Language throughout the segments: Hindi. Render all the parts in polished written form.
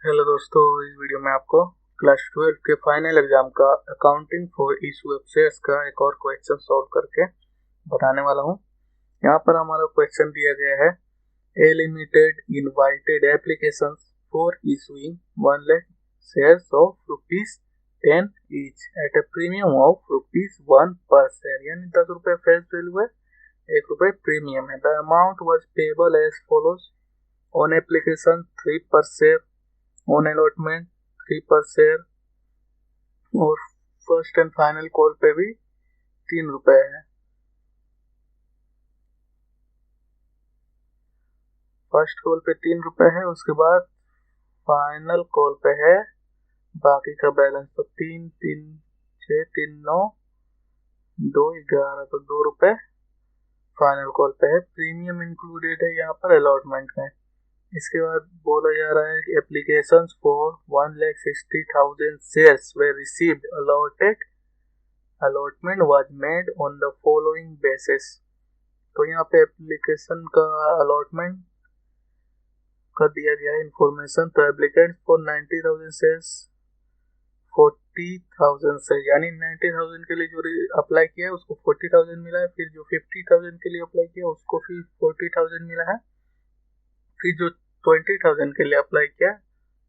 हेलो दोस्तों, इस वीडियो में आपको क्लास 12 के फाइनल एग्जाम का accounting for issue of shares का एक और क्वेश्चन सॉल्व करके बताने वाला हूँ। यहाँ पर हमारा क्वेश्चन दिया गया है, A limited invited application for issuing 1 lakh shares of ₹10 each at a premium of ₹1 per share, यानी 10 रुपये फेस वैल्यू है, 1 रुपये प्रीमियम है। The amount was payable as follows on application 3 पर शेयर, ऑन अलॉटमेंट 3 पर शेयर और फर्स्ट एंड फाइनल कॉल पे भी 3 रुपए है। फर्स्ट कॉल पे 3 रुपए है, उसके बाद फाइनल कॉल पे है बाकी का बैलेंस, तो 3 3 6 3 9 2 11, तो 2 रुपए फाइनल कॉल पे है। प्रीमियम इंक्लूडेड है यहाँ पर अलॉटमेंट में। इसके बाद बोला जा रहा है कि applications for 1,60,000 shares way received allotment was made on the following basis. तो यहाँ पे एप्लीकेशन का अलॉटमेंट का दिया गया है इंफॉर्मेशन। तो एप्लीकेंट फॉर 90,000 शेयर्स 40,000 से, यानी 90,000 के लिए जो अप्लाई किया है उसको 40,000 मिला है, फिर जो 50,000 के लिए अप्लाई किया उसको फिर 40,000 मिला है, फिर जो 20,000 के लिए अप्लाई किया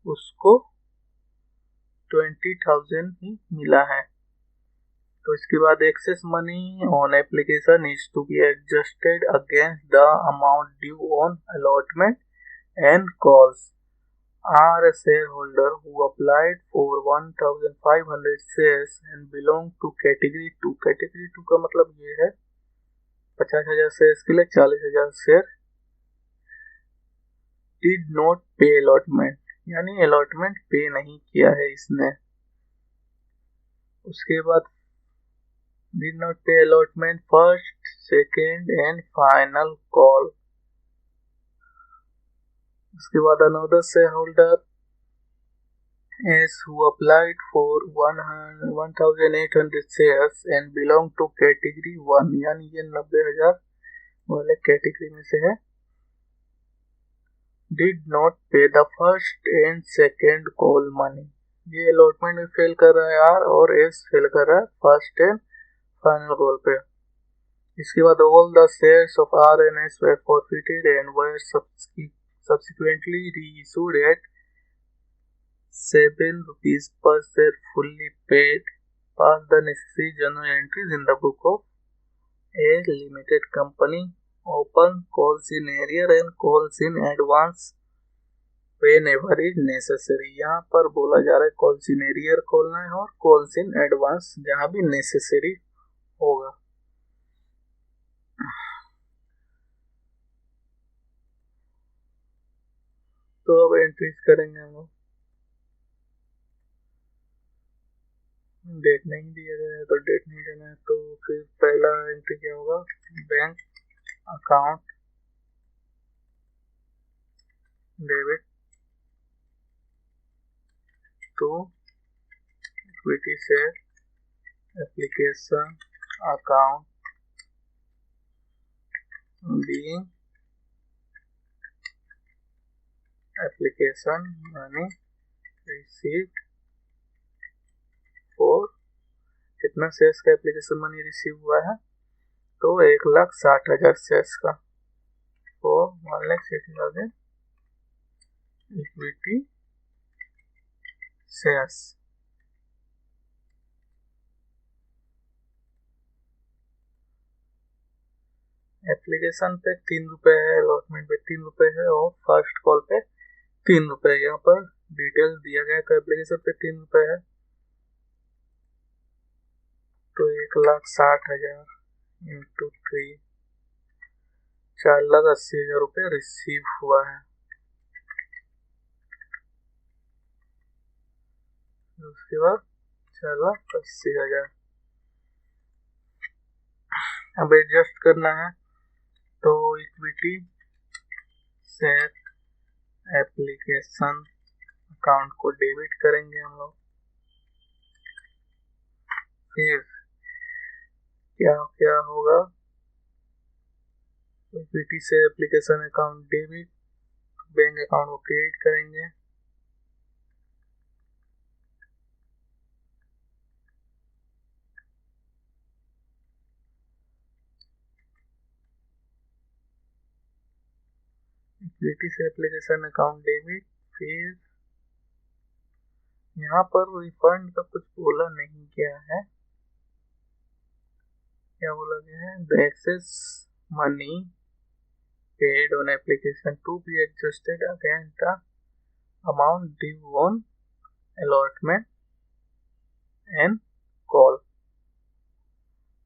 उसको 20,000 ही मिला है। तो इसके बाद excess money on application is to be adjusted against the amount due on allotment and calls are a share holder who applied for 1,500 shares and belong to category 2। Category 2 का मतलब ये है 50,000 शेयर्स के लिए 40,000 share did not pay allotment, यानी अलॉटमेंट पे नहीं किया है इसने। उसके बाद did not pay allotment first, second and final call। उसके बाद another shareholder as who applied for 1,800 shares and belong to category 1, यानी ये 90,000 वाले कैटेगरी में से है, did not pay the first and second call money। ये अलॉटमेंट में फेल कर रहा है आर, और एस फेल कर रहा है फर्स्ट एंड फाइनल कॉल पे। इसके बाद all the shares of RNS were forfeited and were subsequently reissued at ₹7 per share fully paid। Pass the necessary journal entries in the book of a limited company, open calls in arrear and calls in advance whenever is necessary। यहाँ पर बोला जा रहा है calls in arrear खोलना है और calls in advance जहाँ भी necessary होगा। तो अब एंट्रीज करेंगे हम लोग। डेट नहीं दिया गया है तो डेट नहीं देना है, तो फिर पहला एंट्री क्या होगा, bank account debit to equity share application account being application money received for, कितना शेयर्स का एप्लीकेशन मनी रिसीव हुआ है, तो 1,60,000 शेयर्स का, फॉर 1,60,000 इक्विटी शेयर्स। एप्लीकेशन पे 3 रुपए है, अलॉटमेंट पे 3 रुपए है और फर्स्ट कॉल पे 3 रुपए। यहाँ पर डिटेल्स दिया गया है, तो एप्लीकेशन पे 3 रुपए है तो 1,60,000 इंटू 3, 4,80,000 रुपये रिसीव हुआ है। उसके बाद 4,80,000 अब एडजस्ट करना है, तो इक्विटी शेयर एप्लीकेशन अकाउंट को डेबिट करेंगे हम लोग। फिर क्या क्या होगा, equity share application account debit, bank account को क्रिएट करेंगे, equity share application account debit. फिर यहाँ पर रिफंड का कुछ बोला नहीं गया है, क्या बोला गया है? The excess money paid on application to be adjusted against the amount due on allotment and call।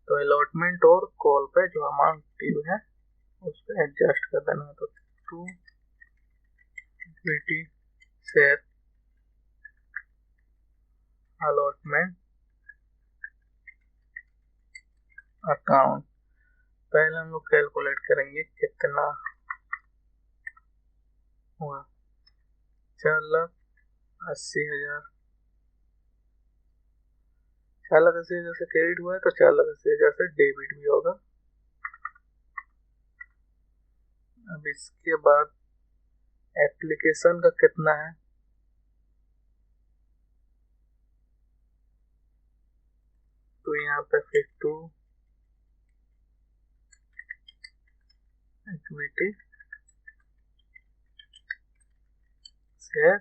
तो अलॉटमेंट और कॉल पे जो अमाउंट ड्यू है उस पर एडजस्ट कर देना। तो to equity share allotment account, पहले हम लोग कैलकुलेट करेंगे कितना हुआ। 4,80,000, 4,80,000 से क्रेडिट हुआ है तो 4,80,000 से डेबिट भी होगा। अब इसके बाद एप्लीकेशन का कितना है, तो यहाँ पे फिर to equity share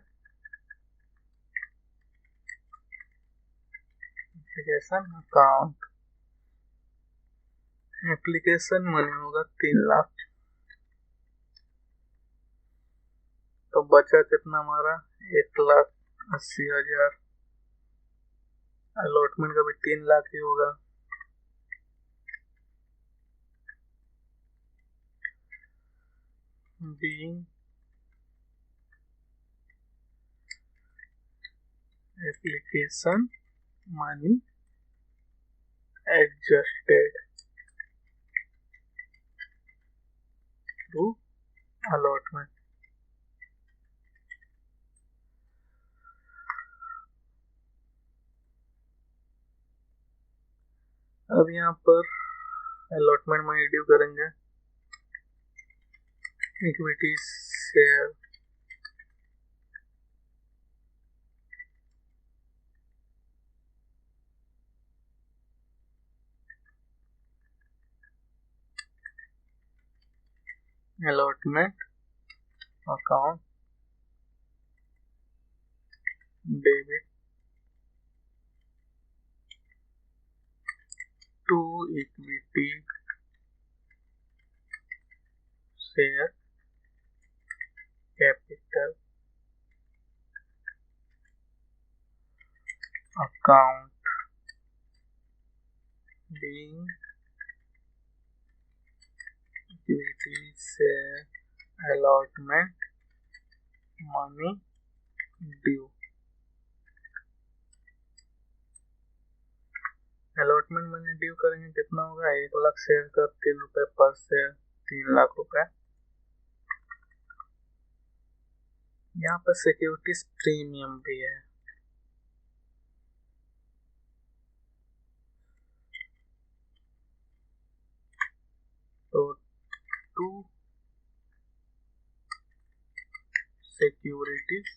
application account, application money होगा 3 लाख। तो बचा कितना हमारा 1,80,000। अलॉटमेंट का भी 3 लाख ही होगा। being application money adjusted to allotment। अब यहाँ पर अलॉटमेंट मनी ड्यू करेंगे equity share allotment account debit to equity share capital account being equity share allotment money due. Allotment money due करेंगे कितना होगा, 1,00,000 शेयर का 3 रुपए पर शेयर, 3 लाख रुपए। यहाँ पर सिक्योरिटीज प्रीमियम भी है, तो to securities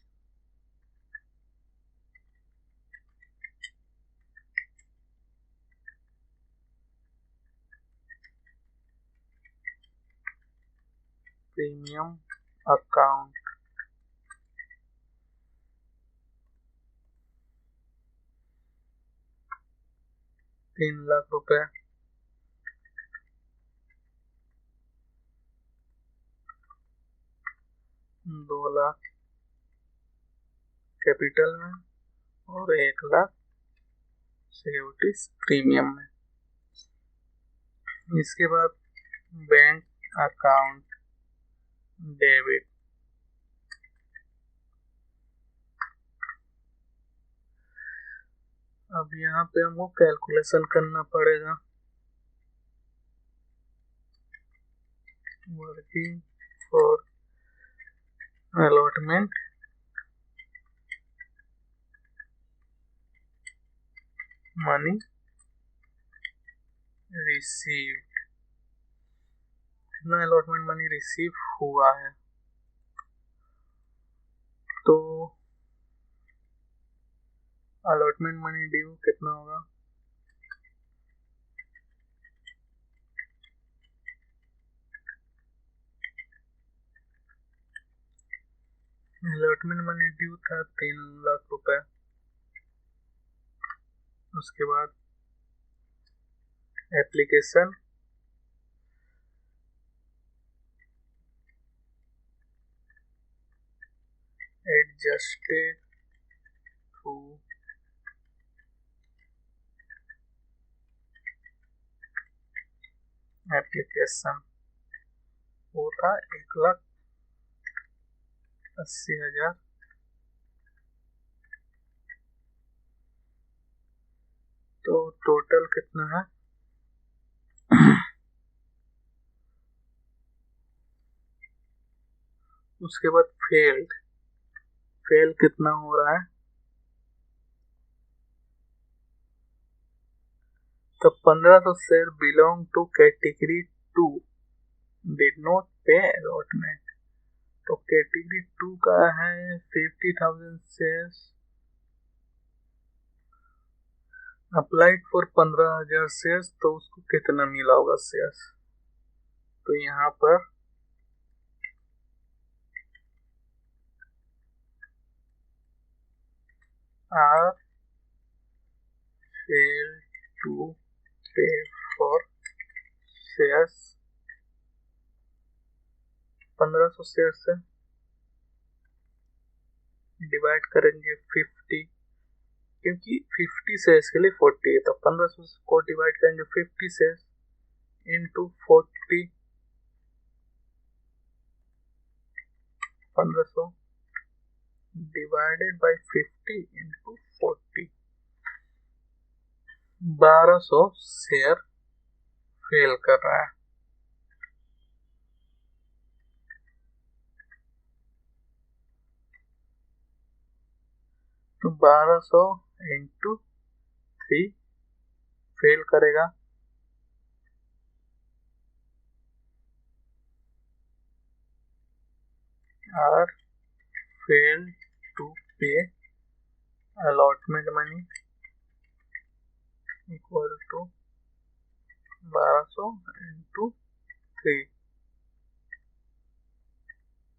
premium account ₹3,00,000, 2,00,000 capital में और 1,00,000 सिक्योरिटीज प्रीमियम में। इसके बाद बैंक अकाउंट डेबिट, अब यहाँ पे हमको कैलकुलेशन करना पड़ेगा। Working for allotment money received, कितना अलॉटमेंट मनी रिसीव हुआ है, तो अलॉटमेंट मनी ड्यू कितना होगा, अलॉटमेंट मनी ड्यू था 3 लाख रुपए। उसके बाद एप्लीकेशन, एडजस्टेड थ्रू एप्लीकेशन वो था 1,80,000। तो टोटल कितना है? उसके बाद फेल कितना हो रहा है? तो 1500 share belong to category 2 did not pay allotment. तो कैटेगरी 2 का है 50,000 शेयर्स अप्लाइड फॉर 15,000 शेयर्स। तो उसको कितना मिला होगा शेयर्स? तो यहाँ पर आर फेल टू पे फॉर शेयर्स 1500 शेयर से डिवाइड करेंगे 50, क्योंकि 50 शेयर्स के लिए 40 है। तो 1500 को डिवाइड करेंगे 50 shares into 40, 1500 divided by 50 into 40, 1200 share fail कर रहा है। तो 1200 इंटू 3 फेल करेगा। Are fail to pay allotment money equal to 1200 into 3,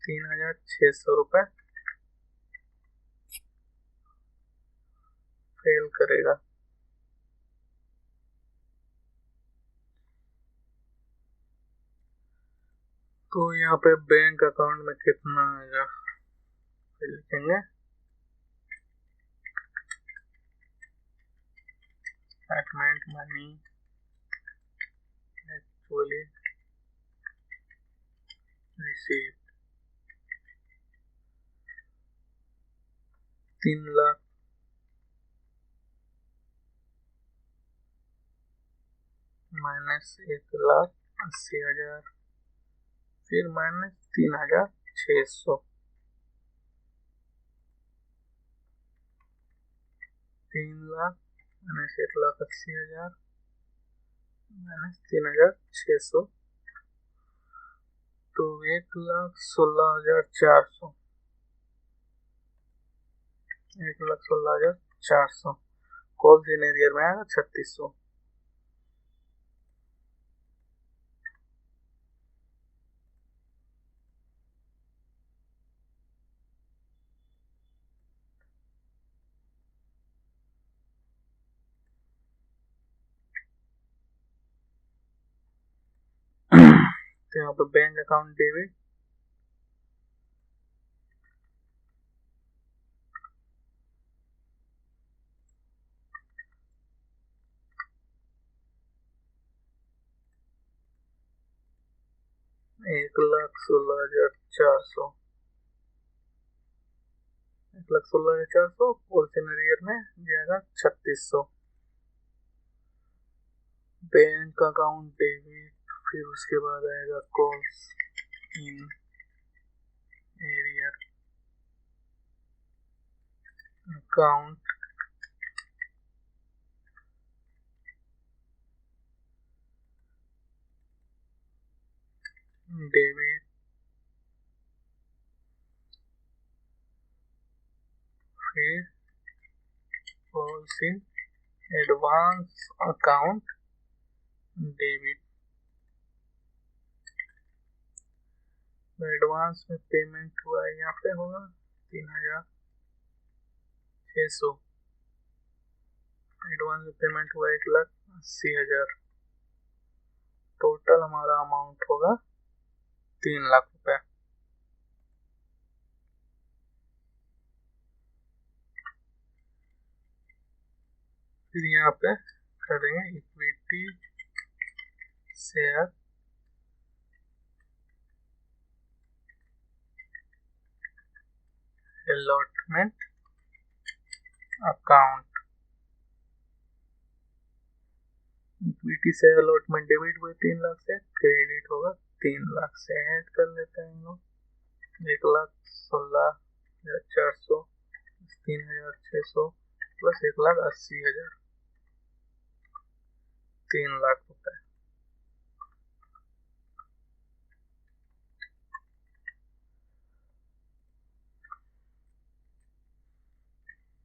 3,600 रुपए फेल करेगा। तो यहाँ पे बैंक अकाउंट में कितना आएगा लिखेंगे। Allotment money actually receive 3 lakh minus 1,80,000 फिर माइनस 3,600, 3 लाख माइनस 1,80,000 माइनस 3,600, तो 1,16,400, 1,16,400 कौन सी एरियर में आएगा? 3,600। तो यहाँ पे बैंक अकाउंट डेबिट, एक लाख 16,400, 1,16,400 होलसेल एरियर में जाएगा 3,600। बैंक अकाउंट डेबिट, फिर उसके बाद आएगा calls in arrear account debit, फिर calls in advance account debit. Advance में पेमेंट हुआ है यहाँ पे होगा 3,600। एडवांस पेमेंट हुआ 1,80,000। टोटल हमारा अमाउंट होगा 3 लाख रुपए। फिर यहाँ पे कर देंगे equity share allotment account. Equity share allotment debit हुए 3 लाख से, क्रेडिट होगा 3 लाख से। ऐड कर लेते हैं हम लोग 1,16,400 3,600 प्लस 1,80,000, 3 लाख रुपए।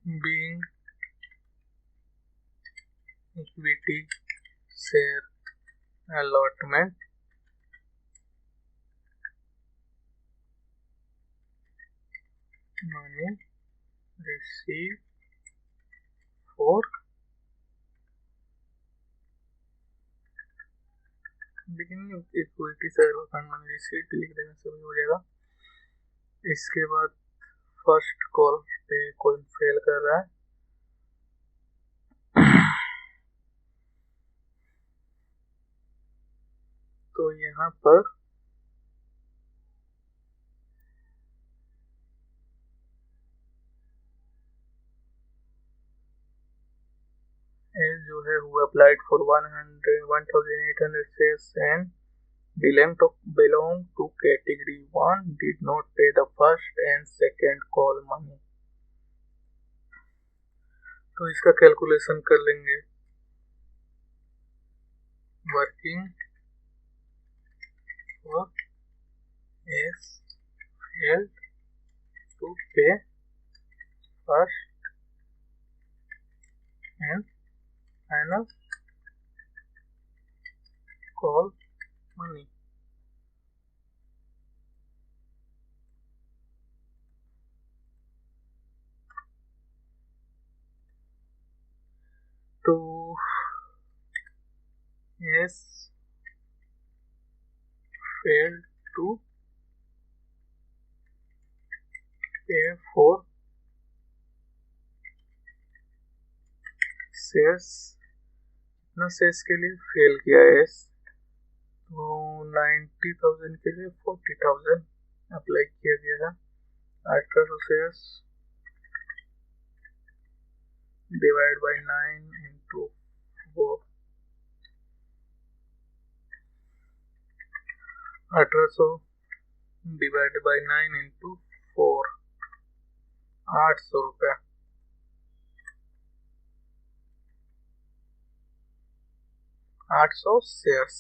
Being equity share allotment money received for beginning equity share allotment money received लिख देने से भी हो जाएगा। इसके बाद फर्स्ट कॉल पे कोई फेल कर रहा है, तो यहाँ पर एज जो है वो applied for 1,800 shares and belong to category 1 did not pay the first and second call money। तो इसका कैलकुलेशन कर लेंगे। Working for S failed to pay first and final call money। तो S failed to pay for shares, कितना शेयर्स के लिए फेल किया है एस, तो 90,000 के लिए 40,000 अप्लाई किया गया है। 1800 shares divide by 9 into 4, 1800 divide by 9 into 4, 800 रुपया। 800 शेयर्स।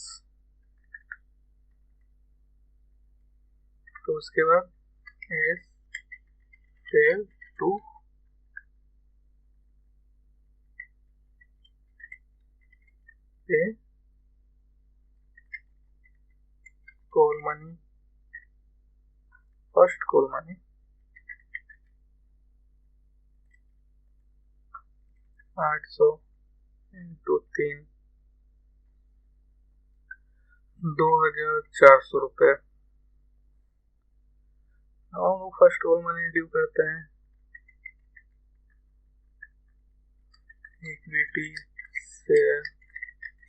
तो उसके बाद एस फेल टू पे call money, first call money 800 into 3, 2,400 रुपये। हम लोग फर्स्ट कॉल मनी ड्यू करते हैं equity share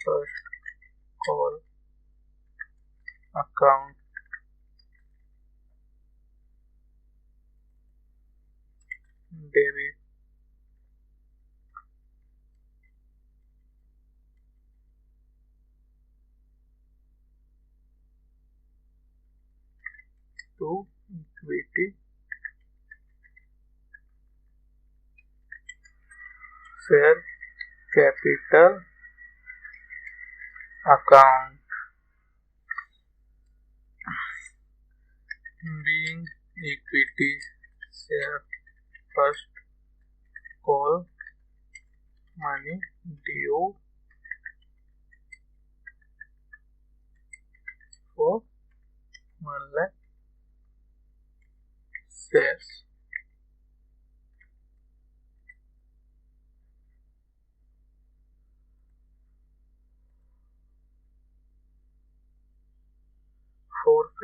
first call account debit to equity share capital account. Being equity share first call money due for 1 lakh shares.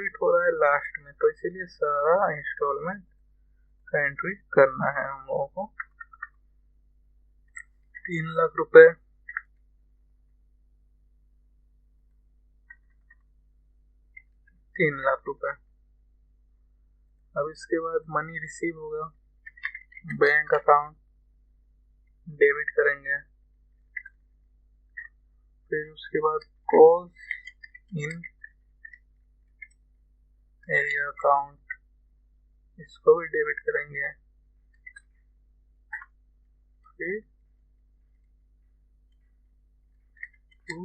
Complete हो रहा है लास्ट में, तो इसीलिए सारा इंस्टॉलमेंट का एंट्री करना है हम लोगों को। 3 लाख रुपए, 3 लाख रुपए। अब इसके बाद मनी रिसीव होगा, बैंक अकाउंट डेबिट करेंगे, फिर उसके बाद कॉल्स इन एरिया अकाउंट, इसको भी डेबिट करेंगे, फिर to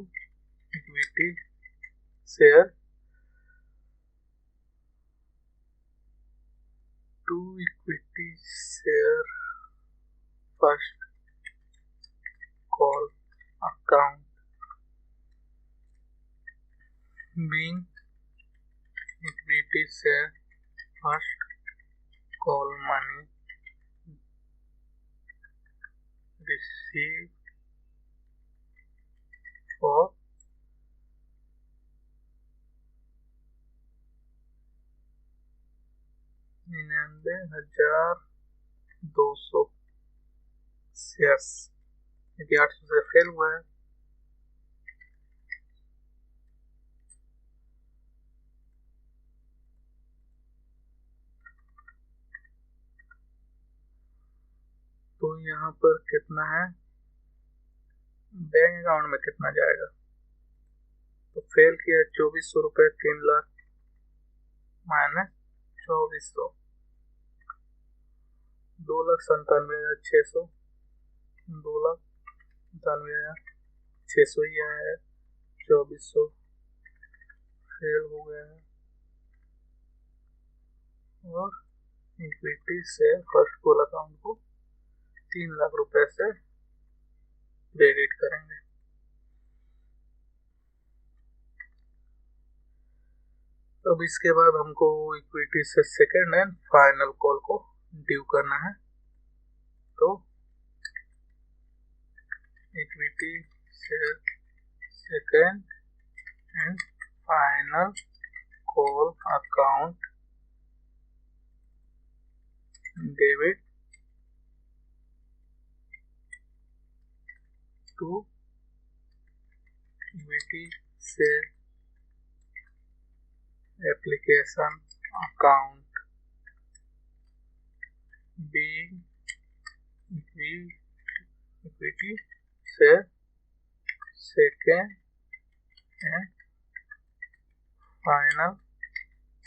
equity share, to equity share first call account being equity share first call money received for 99,200 shares, क्योंकि 800 से फेल हुआ है। तो यहाँ पर कितना है, बैंक अकाउंट में कितना जाएगा, तो फेल किया 2400 रुपये, 3 लाख माइनस 2400, 2,97,600, 2,97,600 ही आया है, 2400 फेल हो गया है। और इक्विटी से फर्स्ट कॉल अकाउंट को 3 लाख रुपए से क्रेडिट करेंगे। अब इसके बाद हमको इक्विटी से सेकेंड एंड फाइनल कॉल को ड्यू करना है, तो इक्विटी से second and final call account debit to equity share application account being equity से second and final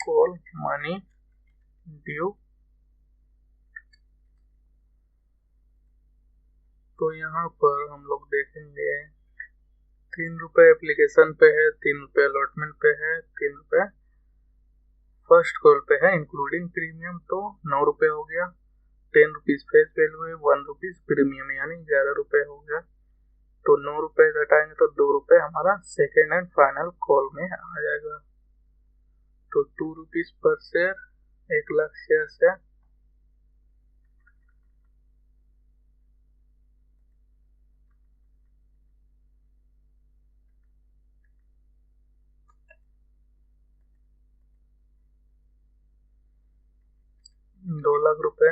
call money due. तो यहाँ पर हम लोग देखेंगे 3 रुपये एप्लीकेशन पे है, 3 रुपये अलॉटमेंट पे है, 3 रुपये फर्स्ट कॉल पे है इंक्लूडिंग प्रीमियम, तो 9 रुपये हो गया। 10 रुपीज फेस वैल्यू है, 1 रुपीज प्रीमियम, यानी 11 रुपये हो गया। तो 9 रुपये घटाएंगे तो 2 रुपये हमारा सेकेंड एंड फाइनल कॉल में आ जाएगा। तो 2 rupees per share, 1 lakh share से 2 लाख रुपए,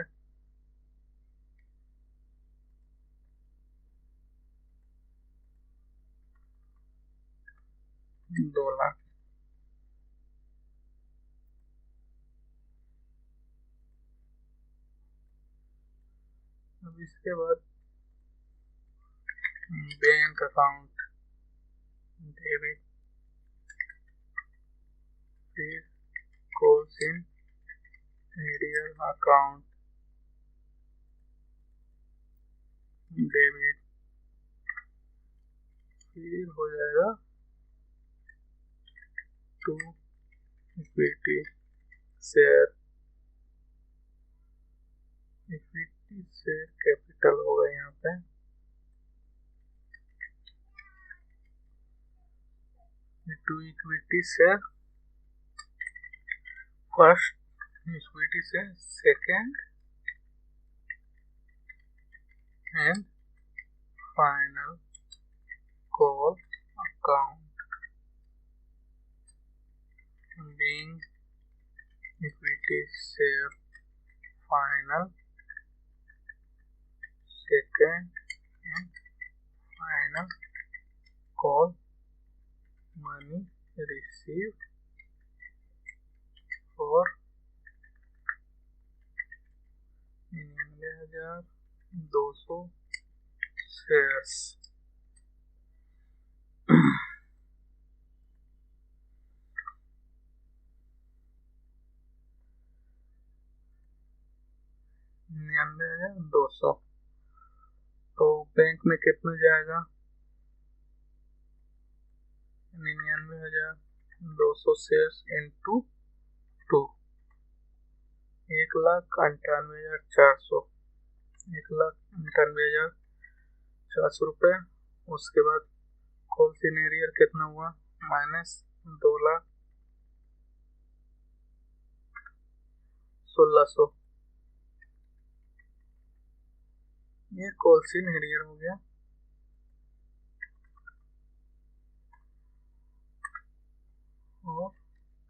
2 लाख। अब इसके बाद बैंक अकाउंट डेबिट, फिर calls in arrear account debit, फिर हो जाएगा to equity share, equity share capital होगा यहाँ पे, to equity share first, equity से second and final call account being equity share final second and final call money received for 99,200 shares. 99,200 तो बैंक में कितना जाएगा? 99,200 शेयर्स इंटू 2, 1,98,400, 1,98,400 रुपये। उसके बाद कॉल सीनियर कितना हुआ? -2,16,000। ये कॉल सीनियर हो गया। और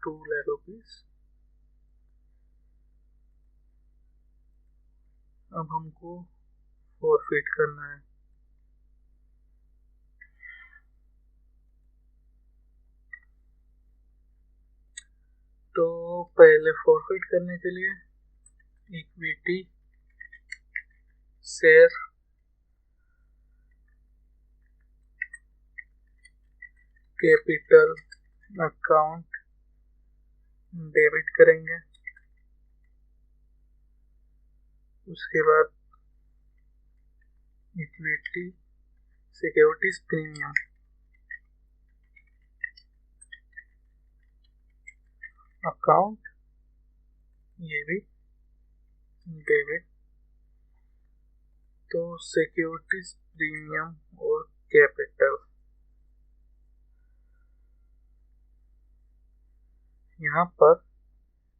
2 लाख रुपीज। अब हमको फॉरफिट करना है। तो पहले फॉरफिट करने के लिए equity share capital account debit करेंगे। उसके बाद इक्विटी सिक्योरिटीज प्रीमियम अकाउंट, ये भी डेबिट। तो सिक्योरिटीज प्रीमियम और कैपिटल, यहाँ पर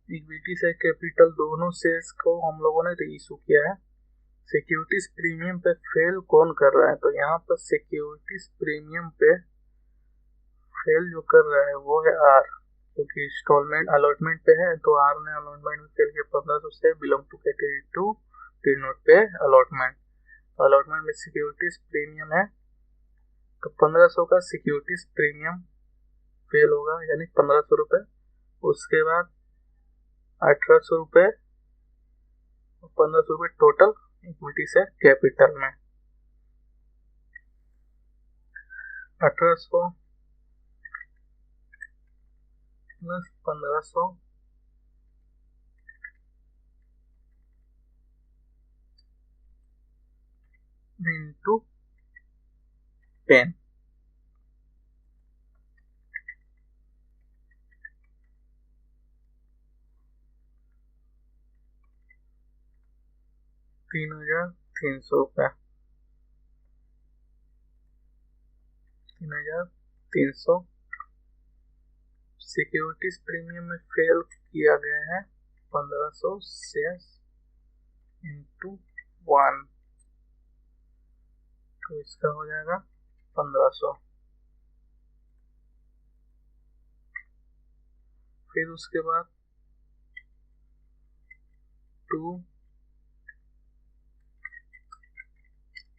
इक्विटी से कैपिटल दोनों शेयर्स को हम लोगों ने रीइशू किया है। सिक्योरिटीज प्रीमियम पे फेल कौन कर रहा है? तो यहाँ पर सिक्योरिटीज प्रीमियम पे फेल जो कर रहा है वो है आर, क्योंकि इंस्टॉलमेंट अलॉटमेंट पे है। तो आर ने अलॉटमेंट में फेल किया। 1500 share belong to category 2 did not pay allotment. तो अलॉटमेंट में सिक्योरिटीज प्रीमियम है, तो 1500 का सिक्योरिटीज प्रीमियम फेल होगा, यानी 1500 रुपये। उसके बाद 1800 रुपये और 1500 रुपये टोटल इक्विटी से कैपिटल में। 1800 प्लस 1500 इंटू 10, ₹3,300। 3,300 सिक्योरिटीज प्रीमियम में फेल किया गया है। 1500 शेयर्स इंटू 1, तो इसका हो जाएगा 1500। फिर उसके बाद 2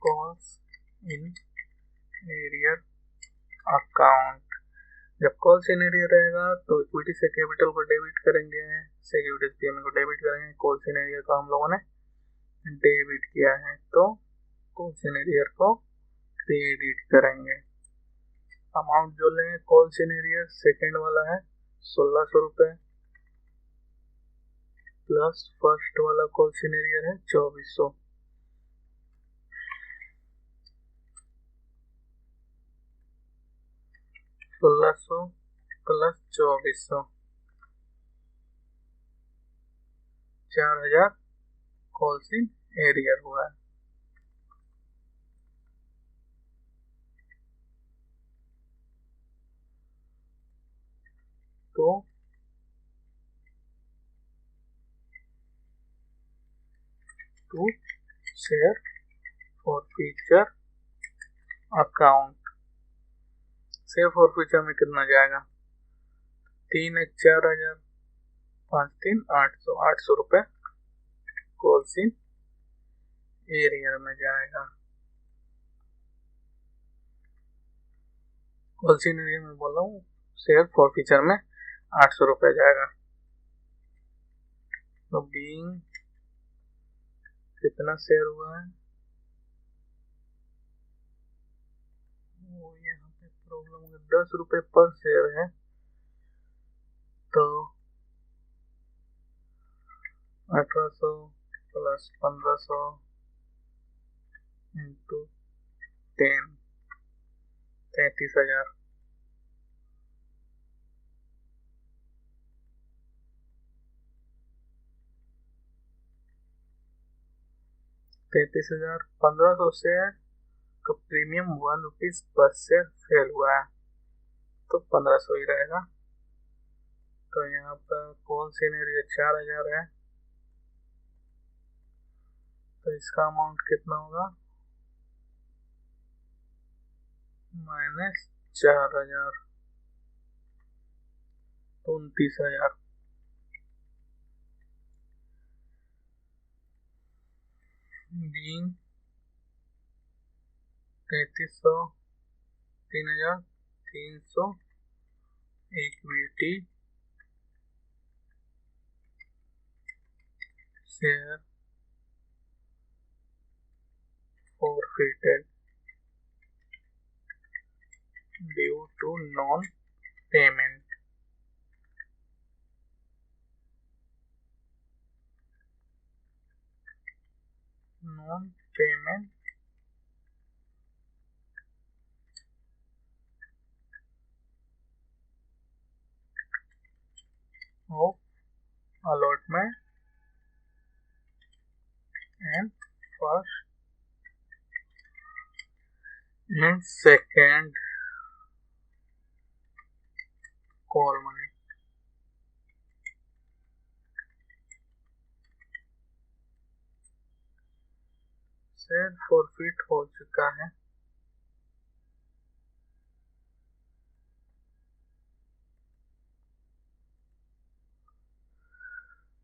कॉल्स इन एरियर अकाउंट। जब कॉल्स इन एरियर रहेगा तो इक्विटी से कैपिटल को डेबिट करेंगे, सिक्योरिटीज प्रीमियम को डेबिट करेंगे। कॉल्स इन एरियर को हम लोगों ने डेबिट किया है, तो कॉल्स इन एरियर को क्रेडिट करेंगे। अमाउंट जो लेंगे कॉल्स इन एरियर सेकेंड वाला है 1600 रुपये, प्लस फर्स्ट वाला कॉल्स इन एरियर है 2400। 1600 प्लस 2400, 4000 कॉल्स इन एरियर हुआ है। तो to share forfeiture account, share forfeiture में कितना जाएगा? 3 एक 4000, 5 3 800, 800 रुपये कोलसिन एरियर में जाएगा। कोलसिन एरियर में बोल रहा हूँ, शेयर फॉरफीचर में 800 रुपये जाएगा। तो बीइंग कितना शेयर हुआ है, वो यहाँ पे प्रॉब्लम 10 रुपये पर शेयर है। तो 1800 प्लस 1500 इंटू 10, 33,000। तैतीस हजार 1500 शेयर का premium 1 rupees per share fail हुआ है, तो 1500 ही रहेगा। तो यहाँ पर कोलसिन एरिया 4000 है, तो इसका अमाउंट कितना होगा, -4000, 29,000। Being 3300, 3300 equity share forfeited due to non-payment। non-payment of allotment and first and second call money। Share forfeit हो चुका है।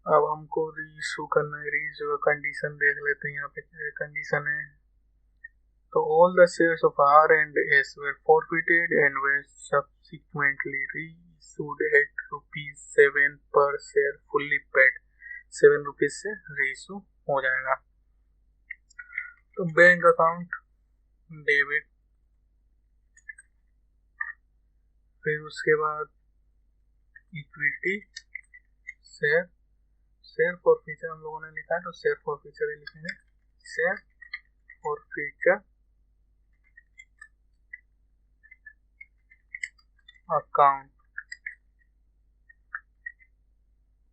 अब हमको रीइशू करना है। रीइशू का कंडीशन देख लेते हैं, यहाँ पे क्या कंडीशन है। तो all the shares of R&S were forfeited and were subsequently reissued at ₹7 per share fully paid। 7 rupees से रीइशू हो जाएगा। तो बैंक अकाउंट डेबिट, फिर उसके बाद equity share, share for future हम लोगों ने लिखा है, तो शेयर फॉर फ्यूचर ही लिखेंगे। Share forfeiture account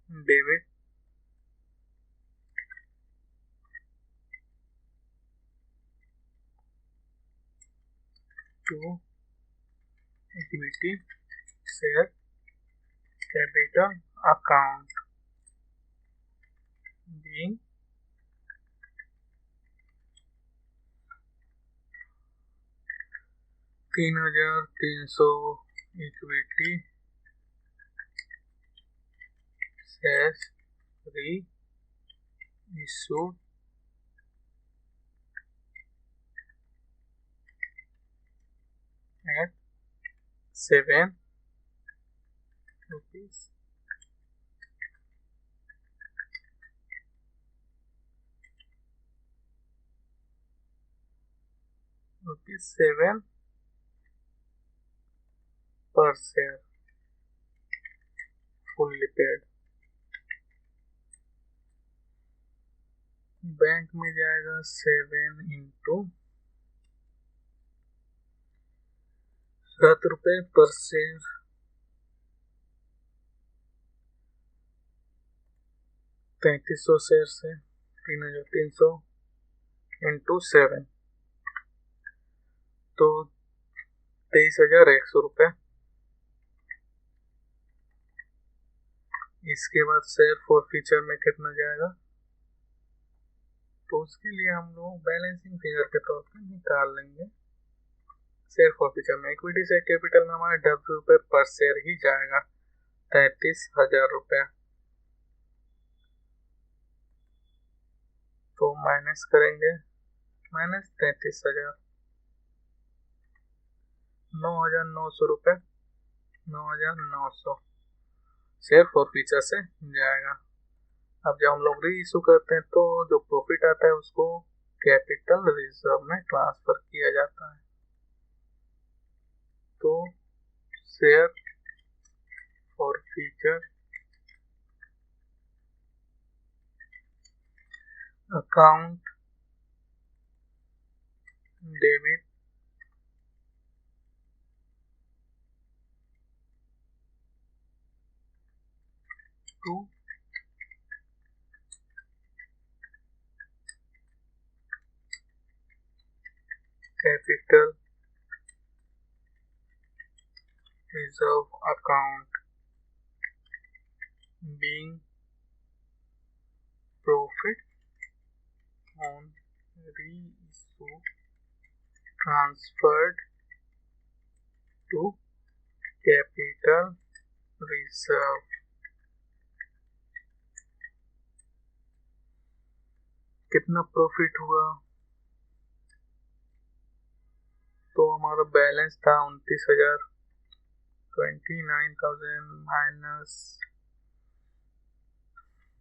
debit to equity share capital account being 3,300 equity shares reissued at ₹7। ₹7 पर शेयर फुल्ली पेड। बैंक में जाएगा 7 इंटू 7 रुपये पर शेयर, 3300 शेयर से 3,300 इंटू 7, तो 23,100 रुपये। इसके बाद शेयर फॉर फ्यूचर में कितना जाएगा, तो उसके लिए हम लोग बैलेंसिंग फिगर के तौर पर निकाल लेंगे। शेयर फॉर फ्यूचर में इक्विटी शेयर कैपिटल में हमारा ₹10 पर शेयर ही जाएगा। 33,000 रुपये। तो माइनस करेंगे, -33,000, 9,900 रुपये, 9,900 शेयर फॉर फ्यूचर से जाएगा। अब जब हम लोग री इशू करते हैं तो जो प्रॉफिट आता है उसको कैपिटल रिजर्व में ट्रांसफर किया जाता है। तो share forfeiture account debit to capital reserve account being profit on reissue transferred to capital reserve। कितना प्रॉफिट हुआ? तो हमारा बैलेंस था 29,000, 29,000 माइनस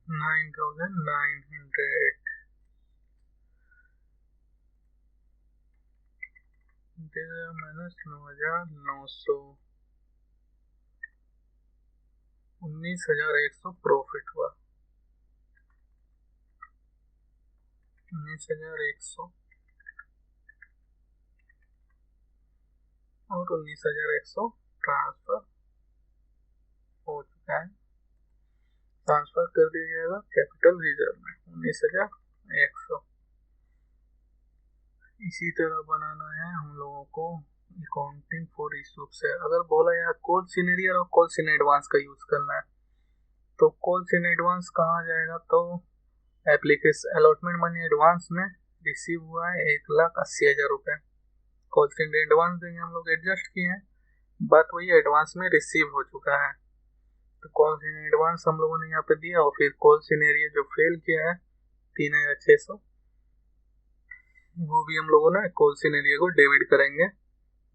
9,900 माइनस 9,900, 19,100 प्रॉफिट हुआ। 19,100 और 19,100 ट्रांसफर हो चुका है। ट्रांसफर कर दिया जाएगा कैपिटल रिजर्व में 19,100। इसी तरह बनाना है हम लोगों को अकाउंटिंग फॉर इशू से। अगर बोला यार कॉल इन एरियर और कॉल इन एडवांस का यूज करना है तो कॉल इन एडवांस कहाँ जाएगा? तो एप्लीकेशन अलॉटमेंट मनी एडवांस में रिसीव हुआ है 1,80,000 रुपये। कॉल इन एडवांस देंगे हम लोग एडजस्ट किए हैं, बात वही एडवांस में रिसीव हो चुका है। तो कॉल इन एडवांस हम लोगों ने यहाँ पे दिया और फिर कॉल इन एरिया जो फेल किया है 3,600 वो भी हम लोगों ने कॉल इन एरिया को डेबिट करेंगे।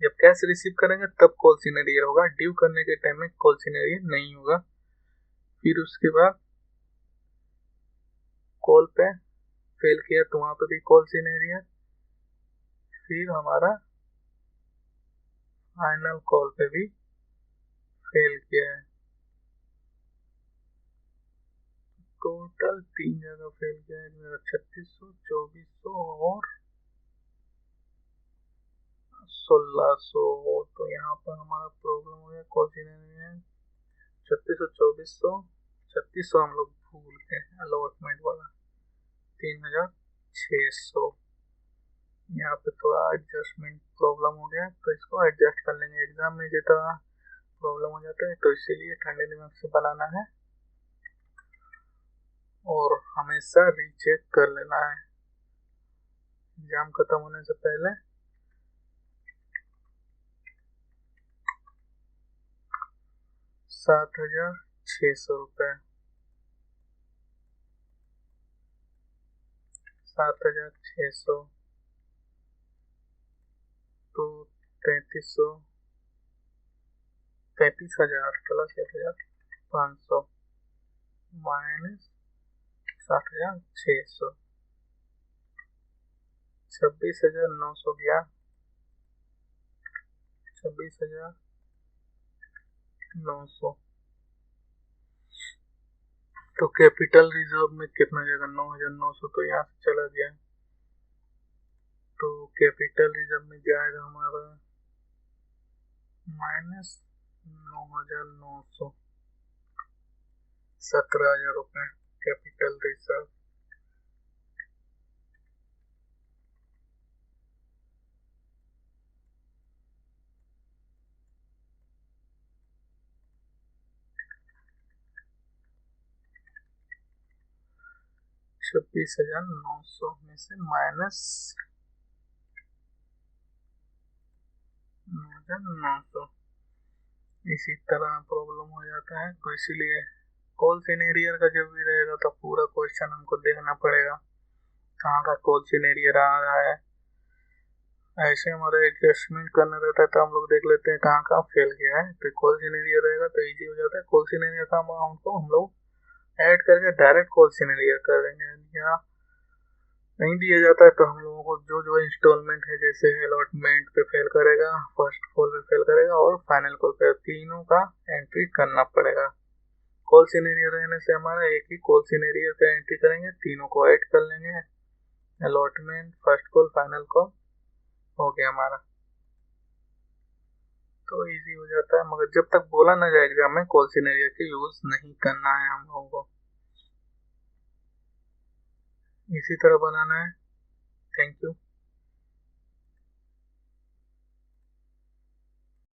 जब कैश रिसीव करेंगे तब कॉल इन एरिया होगा, ड्यू करने के टाइम में कॉल इन एरिया नहीं होगा। फिर उसके बाद कॉल पे फेल किया तो वहां पे भी कॉल इन एरिया, फिर हमारा फाइनल कॉल पे भी फेल किया है। टोटल 3 जगह फेल किया है, 3600, 2400 और 1600। तो यहाँ पर हमारा प्रॉब्लम हो गया कॉल इन एरिया 3600, 2400, 3600 हम लोग भूल गए अलॉटमेंट वाला 3,600। यहाँ पे थोड़ा एडजस्टमेंट प्रॉब्लम हो गया तो इसको एडजस्ट कर लेंगे। एग्जाम में जितना प्रॉब्लम हो जाता है तो इसीलिए ठंडे दिमाग से बनाना है और हमेशा रीचेक कर लेना है एग्जाम खत्म होने से पहले। 7,600 रुपये, 7,600 तो 3,300, 33,000 प्लस 1,500 माइनस 7,600, 26,900 गया, 26,900। तो कैपिटल रिजर्व में कितना जाएगा? 9,900 तो यहाँ से चला गया। तो कैपिटल रिजर्व में जाएगा हमारा -9,900, 17,000 रुपये कैपिटल रिजर्व। -26,900 में से -9,900 इसी तरह प्रॉब्लम हो जाता है। तो इसीलिए कॉल सिनेरियर का जब भी रहेगा तो पूरा क्वेश्चन हमको देखना पड़ेगा कहाँ का कॉल सिनेरियर आ रहा है। ऐसे हमारा एडजस्टमेंट करना रहता है तो हम लोग देख लेते हैं कहाँ कहाँ फेल गया है। तो कॉल सिनेरियर रहेगा तो इजी हो जाता है। कॉल सिनेरियर का अमाउंट को हम लोग ऐड करके डायरेक्ट कॉल सिनेरियर कर देंगे, या नहीं दिया जाता है तो हम लोगों को जो जो इंस्टॉलमेंट है जैसे अलॉटमेंट पे फेल करेगा, फर्स्ट कॉल पे फेल करेगा और फाइनल कॉल पे, तीनों का एंट्री करना पड़ेगा। कॉल सिनेरियो रहने से हमारा एक ही कॉल सिनेरियो का एंट्री करेंगे, तीनों को ऐड कर लेंगे, allotment, first call, final call हो गया हमारा। तो इजी हो जाता है, मगर जब तक बोला ना जाए एग्जाम में कॉल सिनेरियो के यूज नहीं करना है हम लोगों को, इसी तरह बनाना है। Thank you.